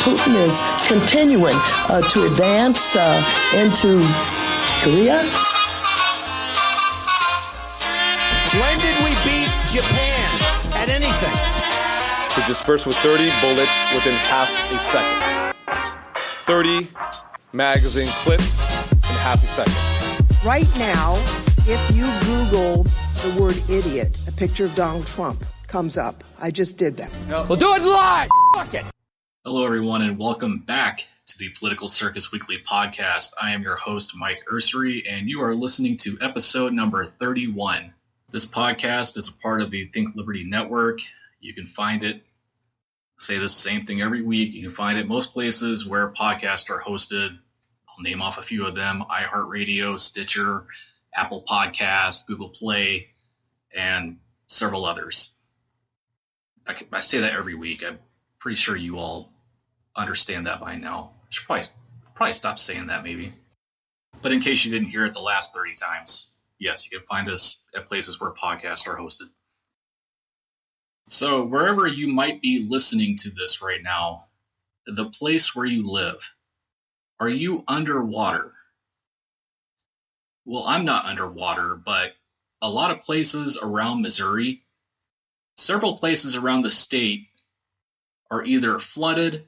Putin is continuing to advance into Korea. When did we beat Japan at anything? To disperse with 30 bullets within half a second. 30 magazine clip in half a second. Right now, if you Google the word idiot, a picture of Donald Trump comes up. I just did that. We'll do it live. Fuck it. Hello, everyone, and welcome back to the Political Circus Weekly Podcast. I am your host, Mike Ursery, and you are listening to episode number 31. This podcast is a part of the Think Liberty Network. You can find it, say the same thing every week. You can find it most places where podcasts are hosted. I'll name off a few of them: iHeartRadio, Stitcher, Apple Podcasts, Google Play, and several others. I say that every week. I'm pretty sure you all understand that by now. I should probably stop saying that maybe. But in case you didn't hear it the last 30 times, yes, you can find us at places where podcasts are hosted. So wherever you might be listening to this right now, the place where you live, are you underwater? Well, I'm not underwater, but a lot of places around Missouri, several places around the state are either flooded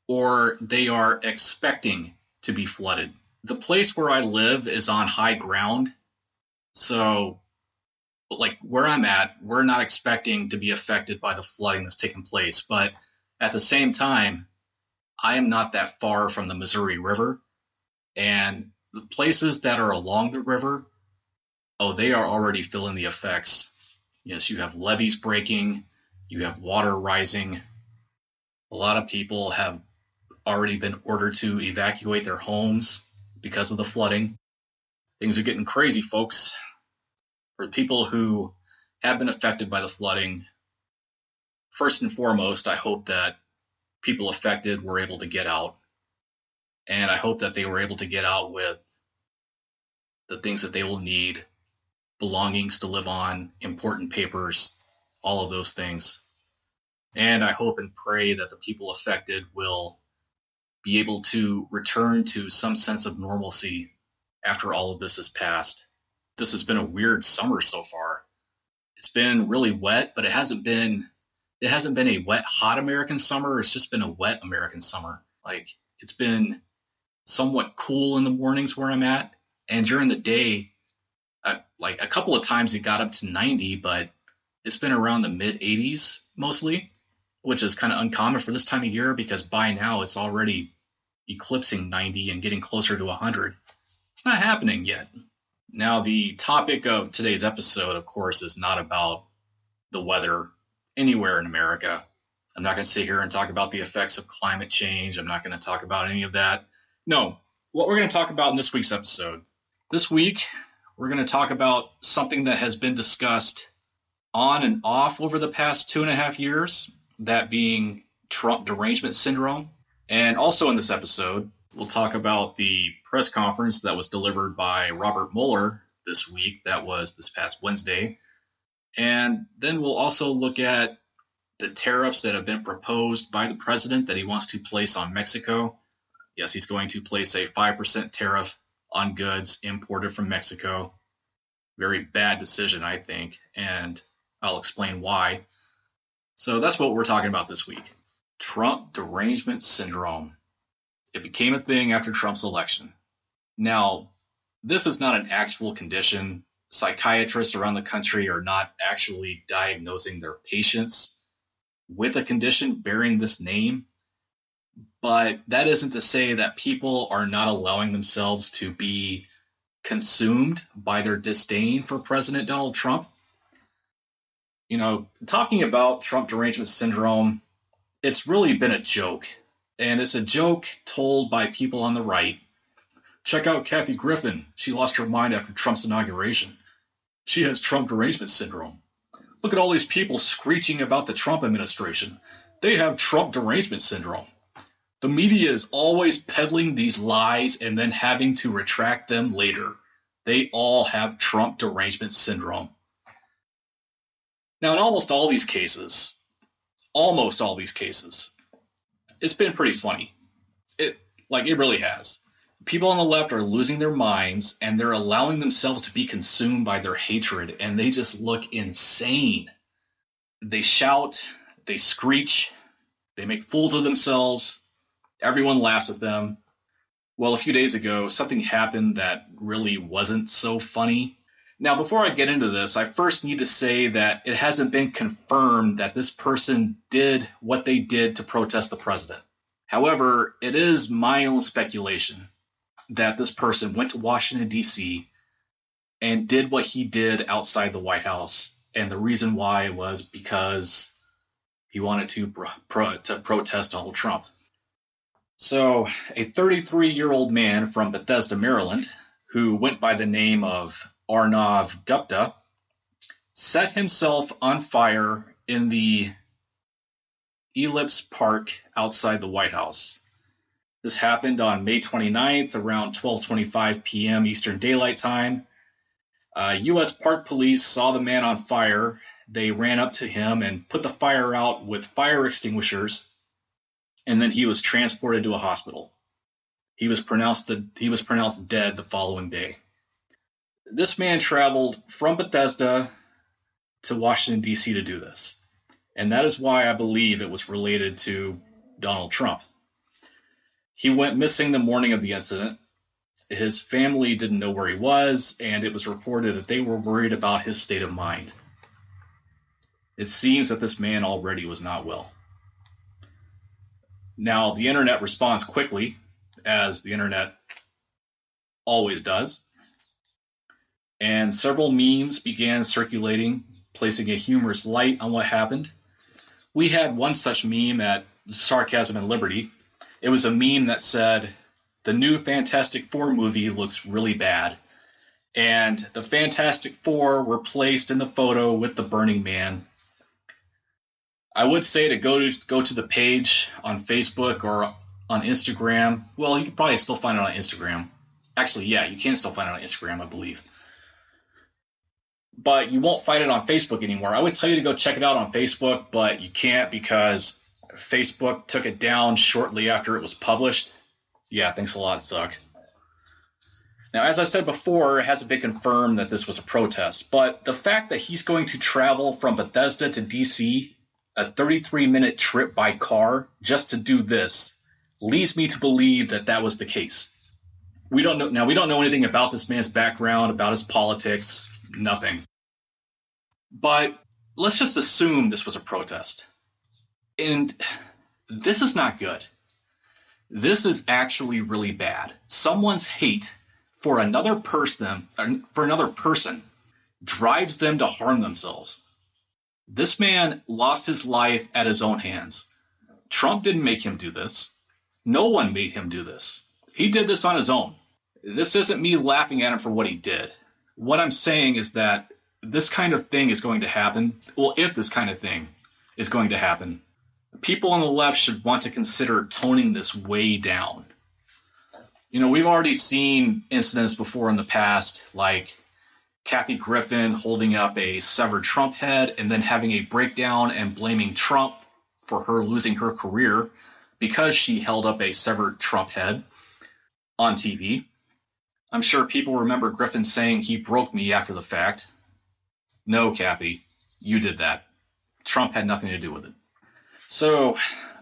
or they are expecting to be flooded. The place where I live is on high ground, so like where I'm at, we're not expecting to be affected by the flooding that's taking place. But at the same time, I am not that far from the Missouri River, and the places that are along the river, they are already feeling the effects. Yes, you have levees breaking, you have water rising. A lot of people have already been ordered to evacuate their homes because of the flooding. Things are getting crazy, folks. For people who have been affected by the flooding, first and foremost, I hope that people affected were able to get out. And I hope that they were able to get out with the things that they will need, belongings to live on, important papers, all of those things. And I hope and pray that the people affected will be able to return to some sense of normalcy after all of this has passed. This has been a weird summer so far. It's been really wet, but it hasn't been a wet, hot American summer. It's just been a wet American summer. Like, it's been somewhat cool in the mornings where I'm at, and during the day, like a couple of times it got up to 90, but it's been around the mid 80s mostly, which is kind of uncommon for this time of year because by now it's already eclipsing 90 and getting closer to 100. It's not happening yet. Now, the topic of today's episode, of course, is not about the weather anywhere in America. I'm not going to sit here and talk about the effects of climate change. I'm not going to talk about any of that. No, what we're going to talk about in this week's episode. This week, we're going to talk about something that has been discussed on and off over the past 2.5 years, that being Trump derangement syndrome. And also in this episode, we'll talk about the press conference that was delivered by Robert Mueller this week. That was this past Wednesday. And then we'll also look at the tariffs that have been proposed by the president that he wants to place on Mexico. Yes, he's going to place a 5% tariff on goods imported from Mexico. Very bad decision, I think, and I'll explain why. So that's what we're talking about this week. Trump derangement syndrome. It became a thing after Trump's election. Now, this is not an actual condition. Psychiatrists around the country are not actually diagnosing their patients with a condition bearing this name. But that isn't to say that people are not allowing themselves to be consumed by their disdain for President Donald Trump. You know, talking about Trump derangement syndrome, it's really been a joke. And it's a joke told by people on the right. Check out Kathy Griffin. She lost her mind after Trump's inauguration. She has Trump derangement syndrome. Look at all these people screeching about the Trump administration. They have Trump derangement syndrome. The media is always peddling these lies and then having to retract them later. They all have Trump derangement syndrome. Now, in almost all these cases, it's been pretty funny. It really has. People on the left are losing their minds, and they're allowing themselves to be consumed by their hatred, and they just look insane. They shout, they screech, they make fools of themselves. Everyone laughs at them. Well, a few days ago, something happened that really wasn't so funny. Now, before I get into this, I first need to say that it hasn't been confirmed that this person did what they did to protest the president. However, it is my own speculation that this person went to Washington, D.C. and did what he did outside the White House. And the reason why was because he wanted to protest Donald Trump. So, a 33-year-old man from Bethesda, Maryland, who went by the name of Arnav Gupta, set himself on fire in the Ellipse Park outside the White House. This happened on May 29th around 12:25 p.m. Eastern Daylight Time. U.S. Park Police saw the man on fire. They ran up to him and put the fire out with fire extinguishers, and then he was transported to a hospital. He was pronounced dead the following day. This man traveled from Bethesda to Washington, D.C. to do this. And that is why I believe it was related to Donald Trump. He went missing the morning of the incident. His family didn't know where he was, and it was reported that they were worried about his state of mind. It seems that this man already was not well. Now, the internet responds quickly, as the internet always does. And several memes began circulating, placing a humorous light on what happened. We had one such meme at Sarcasm and Liberty. It was a meme that said, "The new Fantastic Four movie looks really bad." And the Fantastic Four were placed in the photo with the Burning Man. I would say to go to the page on Facebook or on Instagram. Well, you can probably still find it on Instagram. Actually, yeah, you can still find it on Instagram, I believe. But you won't find it on Facebook anymore. I would tell you to go check it out on Facebook, but you can't because Facebook took it down shortly after it was published. Yeah, thanks a lot, Zuck. Now, as I said before, it hasn't been confirmed that this was a protest, but the fact that he's going to travel from Bethesda to D.C., a 33-minute trip by car, just to do this, leads me to believe that that was the case. We don't know. Now, we don't know anything about this man's background, about his politics, nothing. But let's just assume this was a protest. And this is not good. This is actually really bad. Someone's hate for another person drives them to harm themselves. This man lost his life at his own hands. Trump didn't make him do this. No one made him do this. He did this on his own. This isn't me laughing at him for what he did. What I'm saying is that this kind of thing is going to happen. Well, if this kind of thing is going to happen, people on the left should want to consider toning this way down. You know, we've already seen incidents before in the past, like Kathy Griffin holding up a severed Trump head and then having a breakdown and blaming Trump for her losing her career because she held up a severed Trump head on TV. I'm sure people remember Griffin saying he broke me after the fact. No, Kathy, you did that. Trump had nothing to do with it. So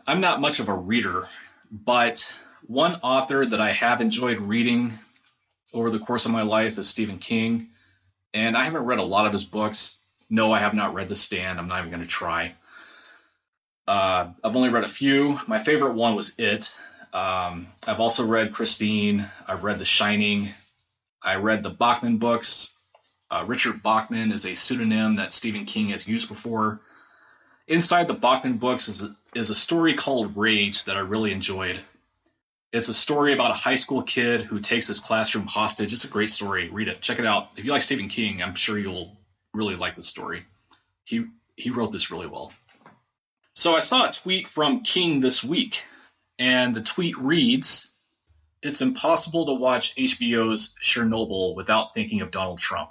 I'm not much of a reader, but one author that I have enjoyed reading over the course of my life is Stephen King. And I haven't read a lot of his books. No, I have not read The Stand. I'm not even going to try. I've only read a few. My favorite one was It. I've also read Christine. I've read The Shining. I read the Bachman books. Richard Bachman is a pseudonym that Stephen King has used before. Inside the Bachman books is a story called Rage that I really enjoyed. It's a story about a high school kid who takes his classroom hostage. It's a great story. Read it. Check it out. If you like Stephen King, I'm sure you'll really like the story. He wrote this really well. So I saw a tweet from King this week, and the tweet reads, "It's impossible to watch HBO's Chernobyl without thinking of Donald Trump.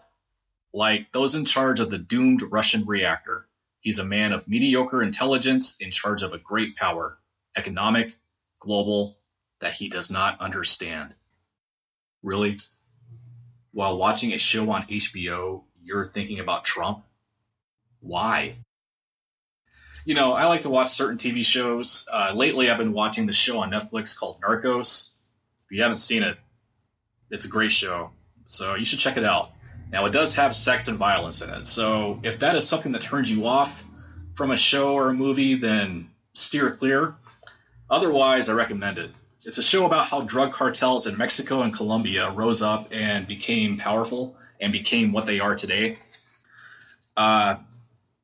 Like those in charge of the doomed Russian reactor. He's a man of mediocre intelligence in charge of a great power, economic, global that he does not understand. Really? While watching a show on HBO, you're thinking about Trump? Why? You know, I like to watch certain TV shows. Lately, I've been watching the show on Netflix called Narcos. If you haven't seen it, it's a great show. So you should check it out. Now, it does have sex and violence in it. So if that is something that turns you off from a show or a movie, then steer clear. Otherwise, I recommend it. It's a show about how drug cartels in Mexico and Colombia rose up and became powerful and became what they are today.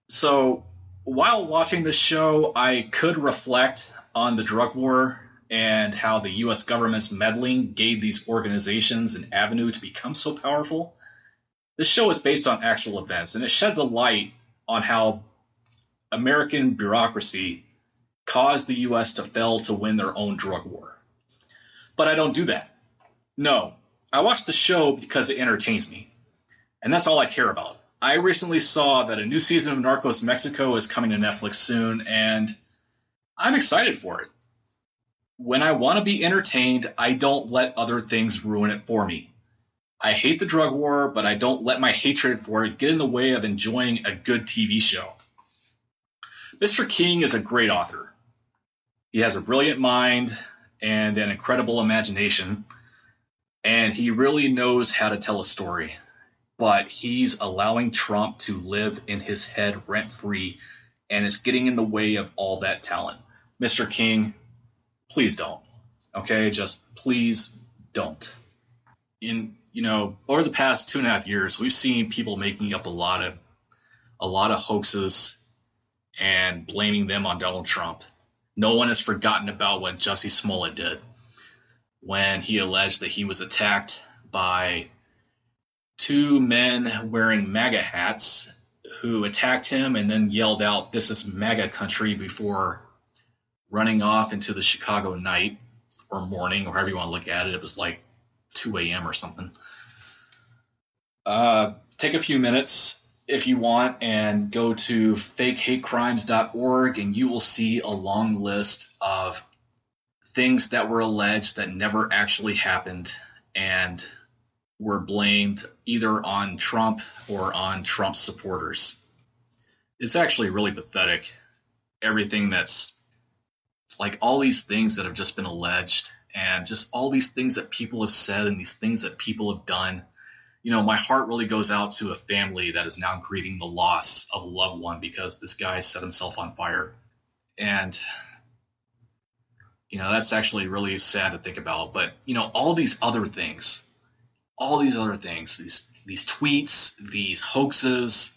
So while watching this show, I could reflect on the drug war and how the U.S. government's meddling gave these organizations an avenue to become so powerful. This show is based on actual events, and it sheds a light on how American bureaucracy caused the U.S. to fail to win their own drug war. But I don't do that. No, I watch the show because it entertains me, and that's all I care about. I recently saw that a new season of Narcos Mexico is coming to Netflix soon, and I'm excited for it. When I want to be entertained, I don't let other things ruin it for me. I hate the drug war, but I don't let my hatred for it get in the way of enjoying a good TV show. Mr. King is a great author. He has a brilliant mind and an incredible imagination, and he really knows how to tell a story. But he's allowing Trump to live in his head rent-free, and it's getting in the way of all that talent. Mr. King, please don't. Okay, just please don't. Over the past 2.5 years, we've seen people making up a lot of hoaxes and blaming them on Donald Trump. No one has forgotten about what Jussie Smollett did when he alleged that he was attacked by 2 men wearing MAGA hats who attacked him and then yelled out, "This is MAGA country," before running off into the Chicago night or morning, or however you want to look at it. It was like 2 a.m. or something. Take a few minutes if you want and go to fakehatecrimes.org, and you will see a long list of things that were alleged that never actually happened and were blamed either on Trump or on Trump's supporters. It's actually really pathetic. Everything that's like all these things that have just been alleged and just all these things that people have said and these things that people have done. You know, my heart really goes out to a family that is now grieving the loss of a loved one because this guy set himself on fire. And, that's actually really sad to think about. But, all these other things, these tweets, these hoaxes,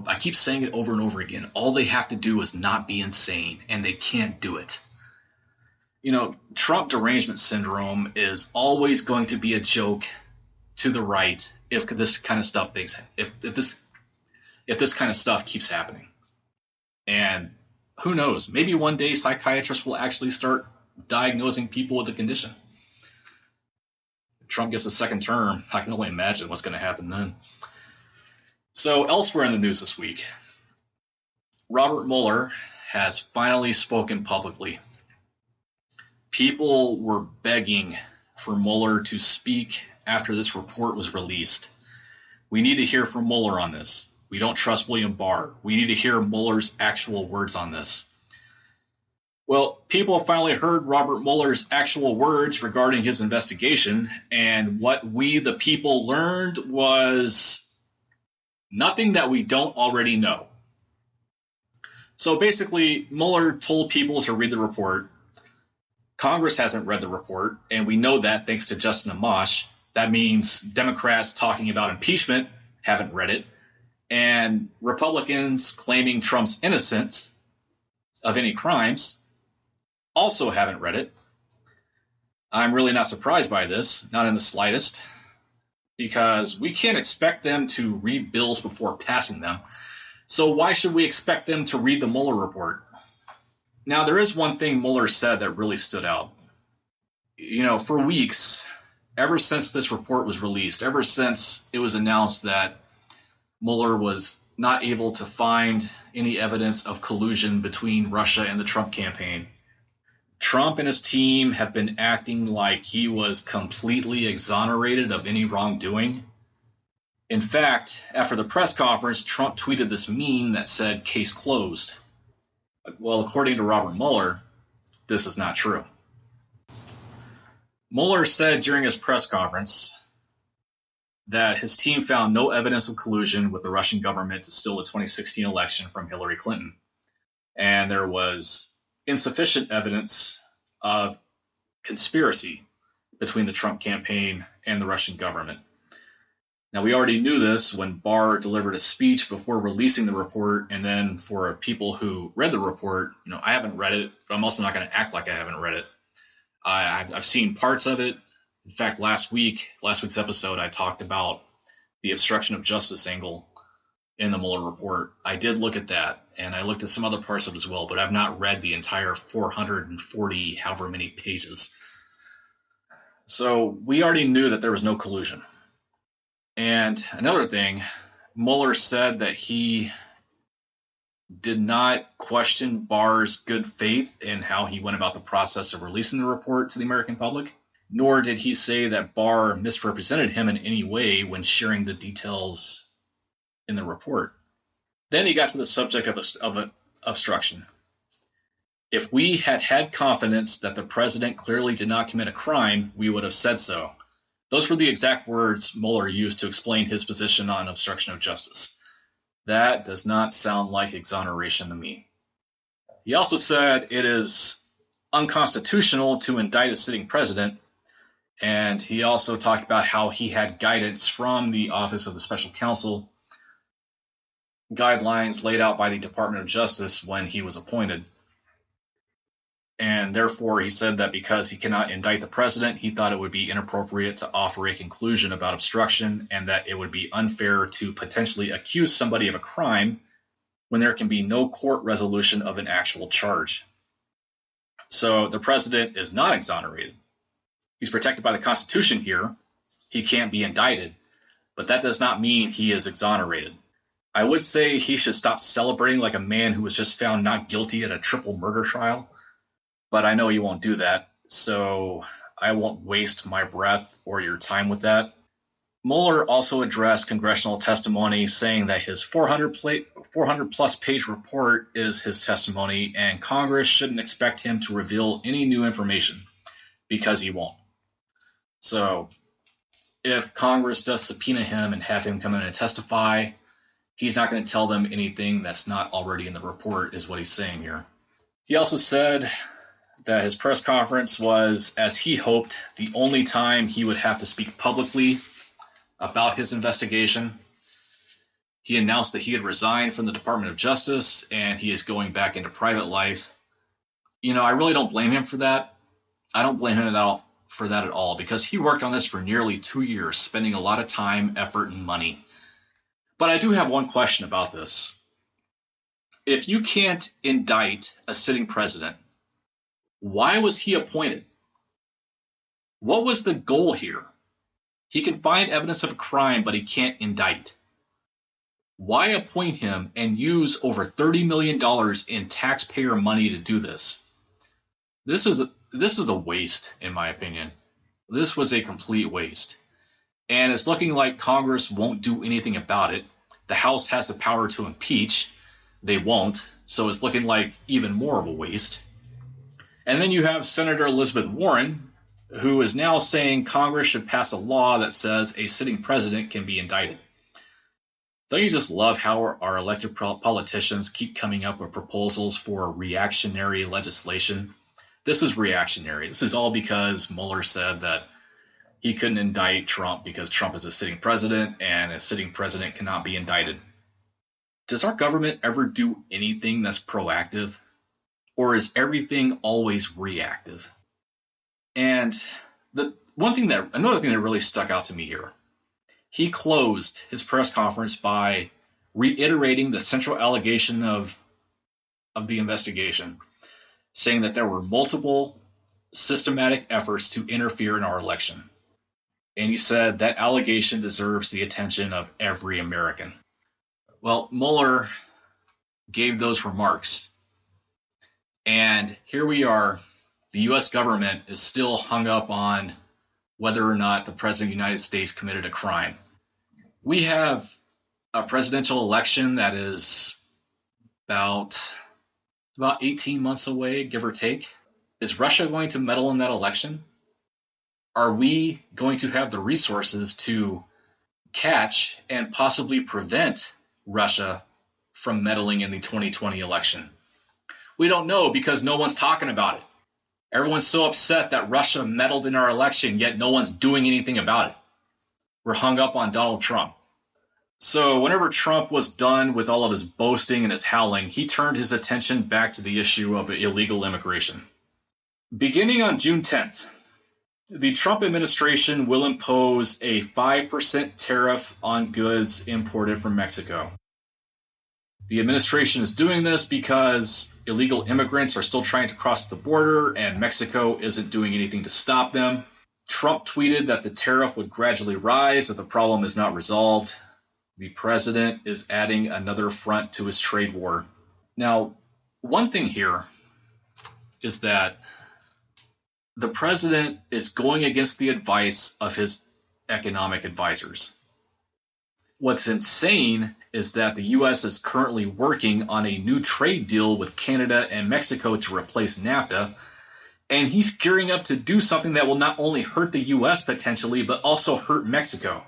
I keep saying it over and over again. All they have to do is not be insane, and they can't do it. Trump derangement syndrome is always going to be a joke to the right if this kind of stuff if this kind of stuff keeps happening. And who knows? Maybe one day psychiatrists will actually start diagnosing people with the condition. If Trump gets a second term, I can only imagine what's going to happen then. So elsewhere in the news this week, Robert Mueller has finally spoken publicly. People were begging for Mueller to speak after this report was released. We need to hear from Mueller on this. We don't trust William Barr. We need to hear Mueller's actual words on this. Well, people finally heard Robert Mueller's actual words regarding his investigation, and what we, the people, learned was nothing that we don't already know. So basically, Mueller told people to read the report. Congress hasn't read the report, and we know that thanks to Justin Amash. That means Democrats talking about impeachment haven't read it, and Republicans claiming Trump's innocence of any crimes also haven't read it. I'm really not surprised by this, not in the slightest, because we can't expect them to read bills before passing them. So why should we expect them to read the Mueller report? Now, there is one thing Mueller said that really stood out. For weeks, ever since this report was released, ever since it was announced that Mueller was not able to find any evidence of collusion between Russia and the Trump campaign. Trump and his team have been acting like he was completely exonerated of any wrongdoing. In fact, after the press conference, Trump tweeted this meme that said, "Case closed." Well, according to Robert Mueller, this is not true. Mueller said during his press conference that his team found no evidence of collusion with the Russian government to steal the 2016 election from Hillary Clinton. And there was insufficient evidence of conspiracy between the Trump campaign and the Russian government. Now, we already knew this when Barr delivered a speech before releasing the report, and then for people who read the report, I haven't read it, but I'm also not going to act like I haven't read it. I've seen parts of it. In fact, last week's episode, I talked about the obstruction of justice angle in the Mueller Report. I did look at that, and I looked at some other parts of it as well, but I've not read the entire 440 however many pages. So we already knew that there was no collusion. And another thing, Mueller said that he did not question Barr's good faith in how he went about the process of releasing the report to the American public, nor did he say that Barr misrepresented him in any way when sharing the details in the report. Then he got to the subject of obstruction. If we had had confidence that the president clearly did not commit a crime, we would have said so. Those were the exact words Mueller used to explain his position on obstruction of justice. That does not sound like exoneration to me. He also said it is unconstitutional to indict a sitting president, and he also talked about how he had guidance from the Office of the Special Counsel, guidelines laid out by the Department of Justice when he was appointed. And therefore, he said that because he cannot indict the president, he thought it would be inappropriate to offer a conclusion about obstruction, and that it would be unfair to potentially accuse somebody of a crime when there can be no court resolution of an actual charge. So the president is not exonerated. He's protected by the Constitution here. He can't be indicted, but that does not mean he is exonerated. I would say he should stop celebrating like a man who was just found not guilty at a triple murder trial. But I know you won't do that, so I won't waste my breath or your time with that. Mueller also addressed congressional testimony, saying that his 400-plus page report is his testimony, and Congress shouldn't expect him to reveal any new information, because he won't. So if Congress does subpoena him and have him come in and testify, he's not going to tell them anything that's not already in the report, is what he's saying here. He also said that his press conference was, as he hoped, the only time he would have to speak publicly about his investigation. He announced that he had resigned from the Department of Justice and he is going back into private life. I really don't blame him for that. I don't blame him for that at all, because he worked on this for nearly 2 years, spending a lot of time, effort, and money. But I do have one question about this. If you can't indict a sitting president, why was he appointed? What was the goal here? He can find evidence of a crime, but he can't indict. Why appoint him and use over $30 million in taxpayer money to do this? This is a waste, in my opinion. This was a complete waste. And it's looking like Congress won't do anything about it. The House has the power to impeach. They won't. So it's looking like even more of a waste. And then you have Senator Elizabeth Warren, who is now saying Congress should pass a law that says a sitting president can be indicted. Don't you just love how our elected politicians keep coming up with proposals for reactionary legislation? This is reactionary. This is all because Mueller said that he couldn't indict Trump because Trump is a sitting president and a sitting president cannot be indicted. Does our government ever do anything that's proactive? Or is everything always reactive? And another thing that really stuck out to me here, he closed his press conference by reiterating the central allegation of the investigation, saying that there were multiple systematic efforts to interfere in our election. And he said that allegation deserves the attention of every American. Well, Mueller gave those remarks. And here we are. The U.S. government is still hung up on whether or not the President of the United States committed a crime. We have a presidential election that is about 18 months away, give or take. Is Russia going to meddle in that election? Are we going to have the resources to catch and possibly prevent Russia from meddling in the 2020 election? We don't know because no one's talking about it. Everyone's so upset that Russia meddled in our election, yet no one's doing anything about it. We're hung up on Donald Trump. So whenever Trump was done with all of his boasting and his howling, he turned his attention back to the issue of illegal immigration. Beginning on June 10th, the Trump administration will impose a 5% tariff on goods imported from Mexico. The administration is doing this because illegal immigrants are still trying to cross the border and Mexico isn't doing anything to stop them. Trump tweeted that the tariff would gradually rise if the problem is not resolved. The president is adding another front to his trade war. Now, one thing here is that the president is going against the advice of his economic advisors. What's insane is that the U.S. is currently working on a new trade deal with Canada and Mexico to replace NAFTA, and he's gearing up to do something that will not only hurt the U.S. potentially, but also hurt Mexico.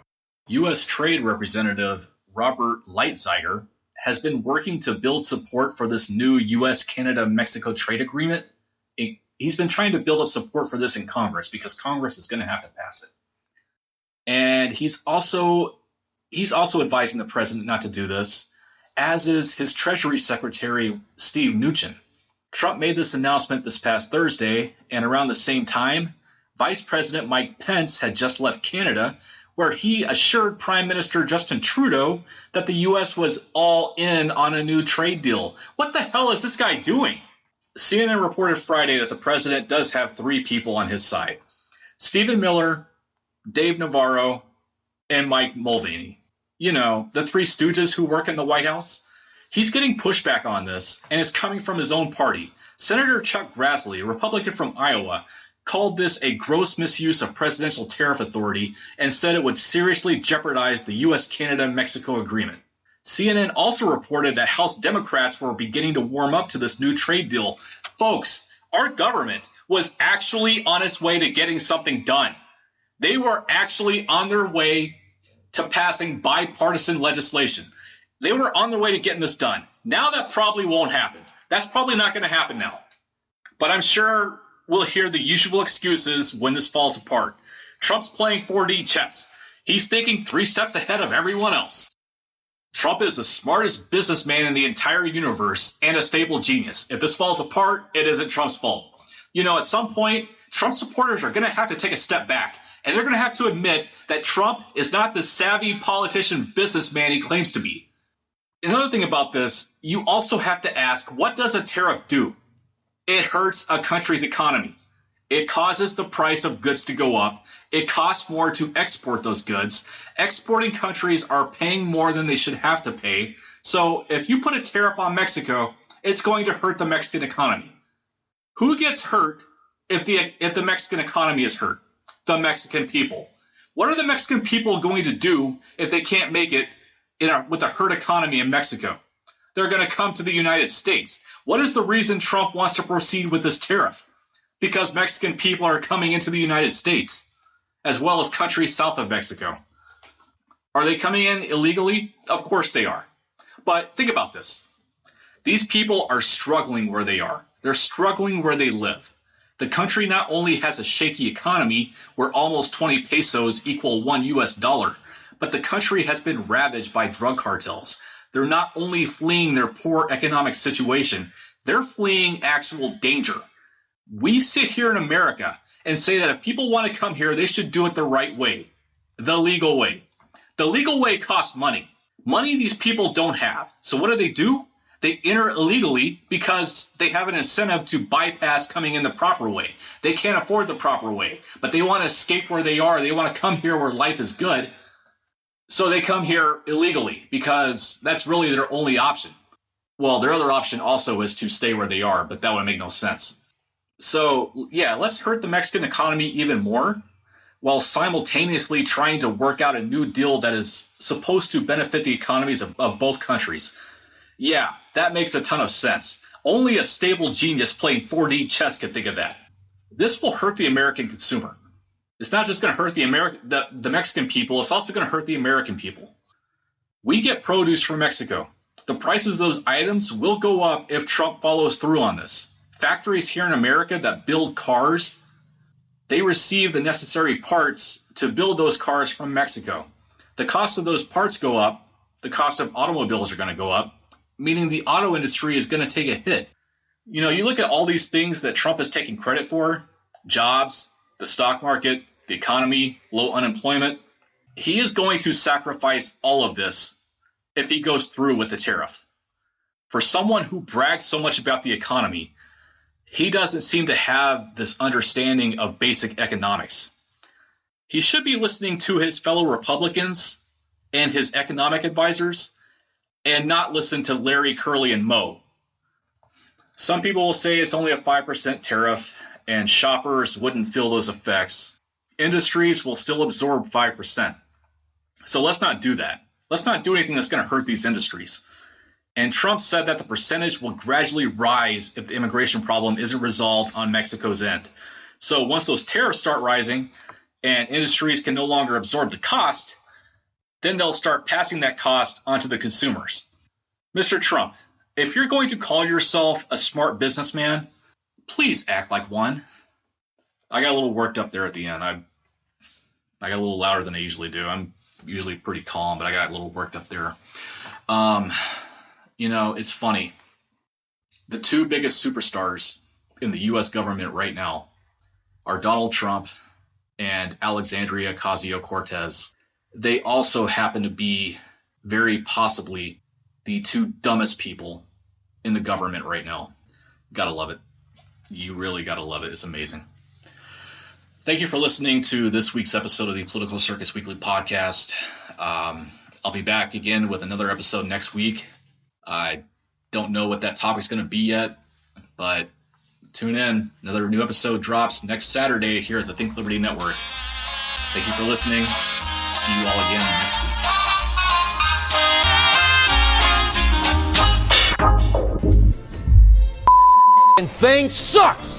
U.S. Trade Representative Robert Lighthizer has been working to build support for this new U.S.-Canada-Mexico trade agreement. He's been trying to build up support for this in Congress because Congress is going to have to pass it. And he's also advising the president not to do this, as is his Treasury Secretary, Steve Mnuchin. Trump made this announcement this past Thursday, and around the same time, Vice President Mike Pence had just left Canada, where he assured Prime Minister Justin Trudeau that the U.S. was all in on a new trade deal. What the hell is this guy doing? CNN reported Friday that the president does have three people on his side: Stephen Miller, Dave Navarro, and Mike Mulvaney. You know, the three stooges who work in the White House. He's getting pushback on this, and it's coming from his own party. Senator Chuck Grassley, a Republican from Iowa, called this a gross misuse of presidential tariff authority and said it would seriously jeopardize the U.S.-Canada-Mexico agreement. CNN also reported that House Democrats were beginning to warm up to this new trade deal. Folks, our government was actually on its way to getting something done. They were actually on their way to passing bipartisan legislation. They were on their way to getting this done. Now that probably won't happen. That's probably not going to happen now. But I'm sure we'll hear the usual excuses when this falls apart. Trump's playing 4D chess. He's thinking 3 steps ahead of everyone else. Trump is the smartest businessman in the entire universe and a stable genius. If this falls apart, it isn't Trump's fault. You know, at some point, Trump supporters are going to have to take a step back, and they're going to have to admit that Trump is not the savvy politician businessman he claims to be. Another thing about this, you also have to ask, what does a tariff do? It hurts a country's economy. It causes the price of goods to go up. It costs more to export those goods. Exporting countries are paying more than they should have to pay. So if you put a tariff on Mexico, it's going to hurt the Mexican economy. Who gets hurt if the Mexican economy is hurt? The Mexican people. What are the Mexican people going to do if they can't make it with a hurt economy in Mexico? They're going to come to the United States. What is the reason Trump wants to proceed with this tariff? Because Mexican people are coming into the United States, as well as countries south of Mexico. Are they coming in illegally? Of course they are. But think about this. These people are struggling where they are. They're struggling where they live. The country not only has a shaky economy, where almost 20 pesos equal $1 US, but the country has been ravaged by drug cartels. They're not only fleeing their poor economic situation, they're fleeing actual danger. We sit here in America and say that if people want to come here, they should do it the right way, the legal way. The legal way costs money. Money these people don't have. So what do? They enter illegally because they have an incentive to bypass coming in the proper way. They can't afford the proper way, but they want to escape where they are. They want to come here where life is good. So they come here illegally because that's really their only option. Well, their other option also is to stay where they are, but that would make no sense. So, yeah, let's hurt the Mexican economy even more while simultaneously trying to work out a new deal that is supposed to benefit the economies of both countries. Yeah, that makes a ton of sense. Only a stable genius playing 4D chess could think of that. This will hurt the American consumer. It's not just going to hurt the Mexican people, it's also going to hurt the American people. We get produce from Mexico. The prices of those items will go up if Trump follows through on this. Factories here in America that build cars, they receive the necessary parts to build those cars from Mexico. The cost of those parts go up. The cost of automobiles are going to go up, meaning the auto industry is going to take a hit. You know, you look at all these things that Trump is taking credit for, jobs, the stock market, the economy, low unemployment. He is going to sacrifice all of this if he goes through with the tariff. For someone who brags so much about the economy, he doesn't seem to have this understanding of basic economics. He should be listening to his fellow Republicans and his economic advisors and not listen to Larry, Curly, and Moe. Some people will say it's only a 5% tariff and shoppers wouldn't feel those effects. Industries will still absorb 5%. So let's not do that. Let's not do anything that's going to hurt these industries. And Trump said that the percentage will gradually rise if the immigration problem isn't resolved on Mexico's end. So once those tariffs start rising and industries can no longer absorb the cost, then they'll start passing that cost onto the consumers. Mr. Trump, if you're going to call yourself a smart businessman, please act like one. I got a little worked up there at the end. I got a little louder than I usually do. I'm usually pretty calm, but I got a little worked up there. You know, it's funny. The two biggest superstars in the U.S. government right now are Donald Trump and Alexandria Ocasio-Cortez. They also happen to be very possibly the two dumbest people in the government right now. Gotta love it. You really gotta love it. It's amazing. Thank you for listening to this week's episode of the Political Circus Weekly Podcast. I'll be back again with another episode next week. I don't know what that topic's going to be yet, but tune in. Another new episode drops next Saturday here at the Think Liberty Network. Thank you for listening. See you all again next week. And thing sucks.